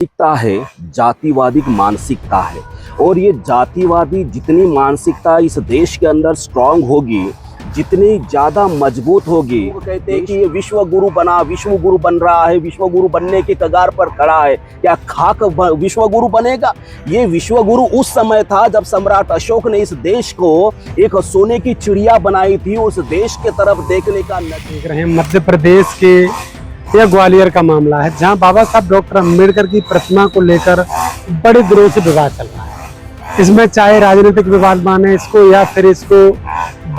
मानसिकता है, जातिवादी मानसिकता है। और ये जातिवादी जितनी मानसिकता इस देश के अंदर स्ट्रांग होगी, जितनी ज्यादा मजबूत होगी, वो कहते हैं कि ये विश्व गुरु बना, विश्व गुरु बन रहा है, विश्व गुरु बनने के कगार पर खड़ा है। क्या खाक विश्व गुरु बनेगा? ये विश्व गुरु उस समय था जब सम्राट अशोक ने इस देश को एक सोने की चिड़िया बनाई थी। उस देश के तरफ देखने का देख रहे हैं मध्य प्रदेश के यह ग्वालियर का मामला है, जहां बाबा साहब डॉक्टर अम्बेडकर की प्रतिमा को लेकर बड़े दिनों से विवाद चल रहा है। इसमें चाहे राजनीतिक विवाद माने इसको या फिर इसको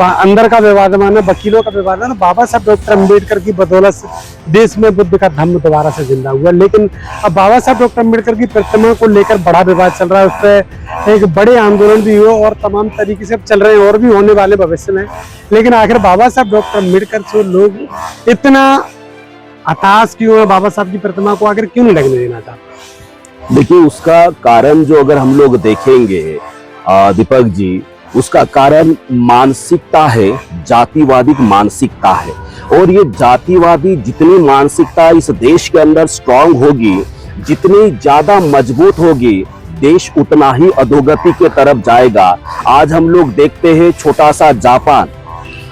अंदर का विवाद माने, वकीलों का विवाद माने, बाबा साहब डॉक्टर अम्बेडकर की बदौलत देश में बुद्ध का धम्म दोबारा से जिंदा हुआ। लेकिन अब बाबा साहब डॉक्टर अम्बेडकर की प्रतिमा को लेकर बड़ा विवाद चल रहा है, उस पर एक बड़े आंदोलन भी हुए और तमाम तरीके से चल रहे हैं और भी होने वाले भविष्य में। लेकिन आखिर बाबा साहब डॉक्टर अम्बेडकर से लोग इतना हताश क्यों है? बाबा साहब की प्रतिमा को आखिर क्यों नहीं लगने देना चाहते? देखिए, उसका कारण जो अगर हम लोग देखेंगे दीपक जी, उसका कारण मानसिकता है, जातिवादी मानसिकता है। और ये जातिवादी जितनी मानसिकता इस देश के अंदर स्ट्रांग होगी, जितनी ज्यादा मजबूत होगी, देश उतना ही अधोगति के तरफ जाएगा। आज हम लोग देखते हैं छोटा सा जापान,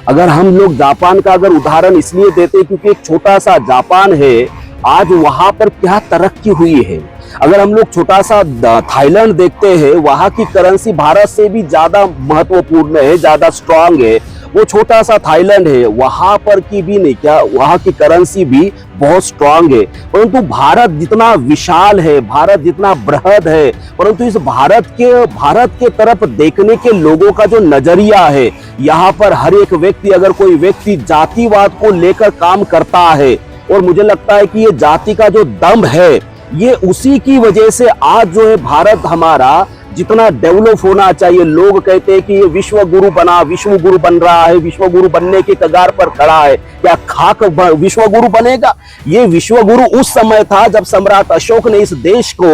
अगर हम लोग जापान का अगर उदाहरण इसलिए देते हैं क्योंकि एक छोटा सा जापान है, आज वहां पर क्या तरक्की हुई है। अगर हम लोग छोटा सा थाईलैंड देखते हैं, वहां की करेंसी भारत से भी ज्यादा महत्वपूर्ण है, ज्यादा स्ट्रांग है। वो छोटा सा थाईलैंड है, वहां पर की भी नहीं, क्या वहां की करेंसी भी बहुत स्ट्रांग है। परंतु भारत जितना विशाल है, भारत जितना बृहद है, परंतु इस भारत के तरफ देखने के लोगों का जो नजरिया है, यहाँ पर हर एक व्यक्ति, अगर कोई व्यक्ति जातिवाद को लेकर काम करता है, और मुझे लगता है कि ये जाति का जो दम्भ है, ये उसी की वजह से आज जो है भारत हमारा जितना डेवलप होना चाहिए, लोग कहते हैं कि ये विश्व गुरु बना, विश्व गुरु बन रहा है, विश्व गुरु बनने के कगार पर खड़ा है। क्या खाक विश्व गुरु बनेगा? ये विश्व गुरु उस समय था जब सम्राट अशोक ने इस देश को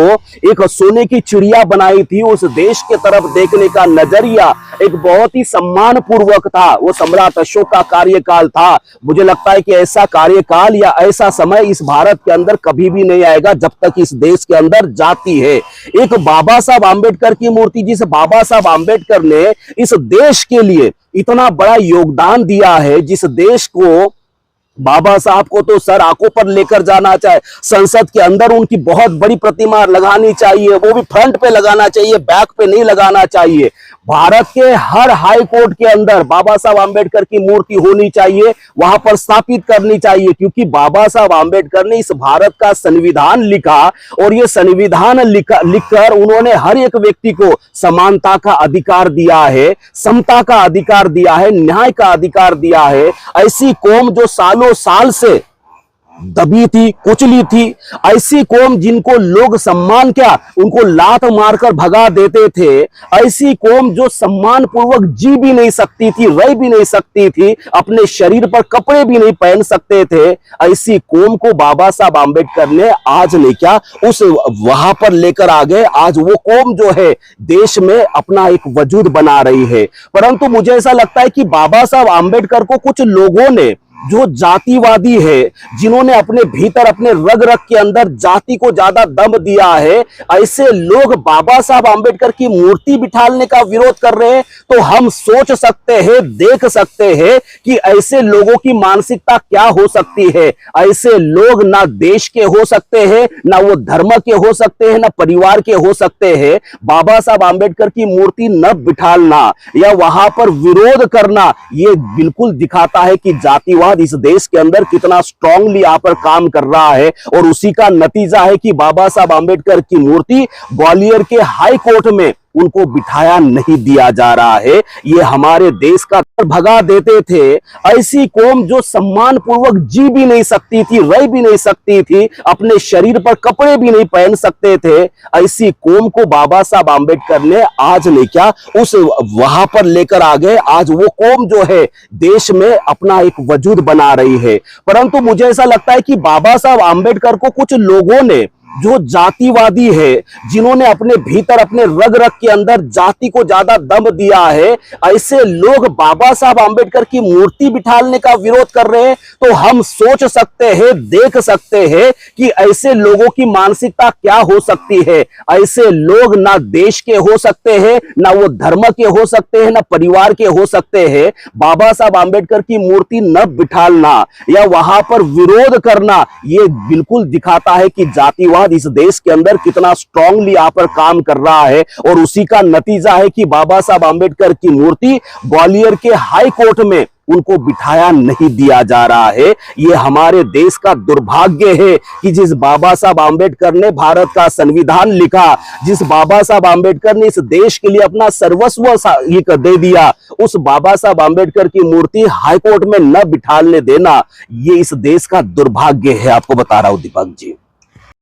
एक सोने की चिड़िया बनाई थी। उस देश के तरफ देखने का नजरिया एक बहुत ही सम्मान पूर्वक था। वो सम्राट अशोक का कार्यकाल था। मुझे लगता है कि ऐसा कार्यकाल या ऐसा समय इस भारत के अंदर कभी भी नहीं आएगा जब तक इस देश के अंदर जाति है। एक बाबा साहब आम्बेडकर की मूर्ति, जिस बाबा साहब आम्बेडकर ने इस देश के लिए इतना बड़ा योगदान दिया है, जिस देश को बाबा साहब को तो सर आंखों पर लेकर जाना चाहिए, संसद के अंदर उनकी बहुत बड़ी प्रतिमा लगानी चाहिए, वो भी फ्रंट पे लगाना चाहिए, बैक पे नहीं लगाना चाहिए। भारत के हर हाई कोर्ट के अंदर बाबा साहब आम्बेडकर की मूर्ति होनी चाहिए, वहां पर स्थापित करनी चाहिए, क्योंकि बाबा साहब आम्बेडकर ने इस भारत का संविधान लिखा, और ये संविधान लिखकर उन्होंने हर एक व्यक्ति को समानता का अधिकार दिया है, समता का अधिकार दिया है, न्याय का अधिकार दिया है। ऐसी कौम जो सालों साल से दबी थी, कुचली थी, ऐसी कौम जिनको लोग सम्मान क्या, उनको लात मारकर भगा देते थे, ऐसी कौम जो सम्मान पूर्वक जी भी नहीं सकती थी, रह भी नहीं सकती थी, अपने शरीर पर कपड़े भी नहीं पहन सकते थे, ऐसी कौम को बाबा साहब आम्बेडकर ने आज ने क्या उस वहां पर लेकर आ गए। आज वो कौम जो है देश में अपना एक वजूद बना रही है। परंतु मुझे ऐसा लगता है कि बाबा साहब आम्बेडकर को कुछ लोगों ने, जो जातिवादी है, जिन्होंने अपने भीतर, अपने रग रग के अंदर जाति को ज्यादा दम दिया है, ऐसे लोग बाबा साहब आम्बेडकर की मूर्ति बिठाने का विरोध कर रहे हैं। तो हम सोच सकते हैं, देख सकते हैं कि ऐसे लोगों की मानसिकता क्या हो सकती है। ऐसे लोग ना देश के हो सकते हैं, ना वो धर्म के हो सकते हैं, ना परिवार के हो सकते हैं। बाबा साहब आम्बेडकर की मूर्ति न बिठालना या वहां पर विरोध करना, ये बिल्कुल दिखाता है कि जातिवाद इस देश के अंदर कितना स्ट्रांगली यहाँ पर काम कर रहा है। और उसी का नतीजा है कि बाबा साहब आम्बेडकर की मूर्ति ग्वालियर के हाई कोर्ट में उनको बिठाया नहीं दिया जा रहा है। ये हमारे देश का भगा देते थे। ऐसी कौम जो सम्मान पूर्वक जी भी नहीं सकती थी, रह भी नहीं सकती थी, अपने शरीर पर कपड़े भी नहीं पहन सकते थे, ऐसी कौम को बाबा साहब आम्बेडकर ने आज ने क्या उस वहां पर लेकर आ गए। आज वो कौम जो है देश में अपना एक वजूद बना रही है। परंतु मुझे ऐसा लगता है कि बाबा साहब आम्बेडकर को कुछ लोगों ने, जो जातिवादी है, जिन्होंने अपने भीतर अपने रग रग के अंदर जाति को ज्यादा दम दिया है, ऐसे लोग बाबा साहब आंबेडकर की मूर्ति बिठाने का विरोध कर रहे हैं, तो हम सोच सकते हैं, देख सकते हैं कि ऐसे लोगों की मानसिकता क्या हो सकती है। ऐसे लोग ना देश के हो सकते हैं, ना वो धर्म के हो सकते हैं, ना परिवार के हो सकते हैं। बाबा साहब आंबेडकर की मूर्ति न बिठालना या वहां पर विरोध करना, ये बिल्कुल दिखाता है कि जातिवाद इस देश के अंदर कितना स्ट्रांगली यहां पर काम कर रहा है। और उसी का नतीजा है कि बाबा साहब आंबेडकर की मूर्ति ग्वालियर के हाई कोर्ट में उनको बिठाया नहीं दिया जा रहा है। ये हमारे देश का दुर्भाग्य है कि जिस बाबा साहब आंबेडकर ने भारत का संविधान लिखा, जिस बाबा साहब आंबेडकर ने इस देश के लिए अपना सर्वस्व दे दिया, उस बाबा साहब आंबेडकर की मूर्ति हाईकोर्ट में न बिठाने देना, ये इस देश का दुर्भाग्य है। आपको बता रहा हूं दीपक जी।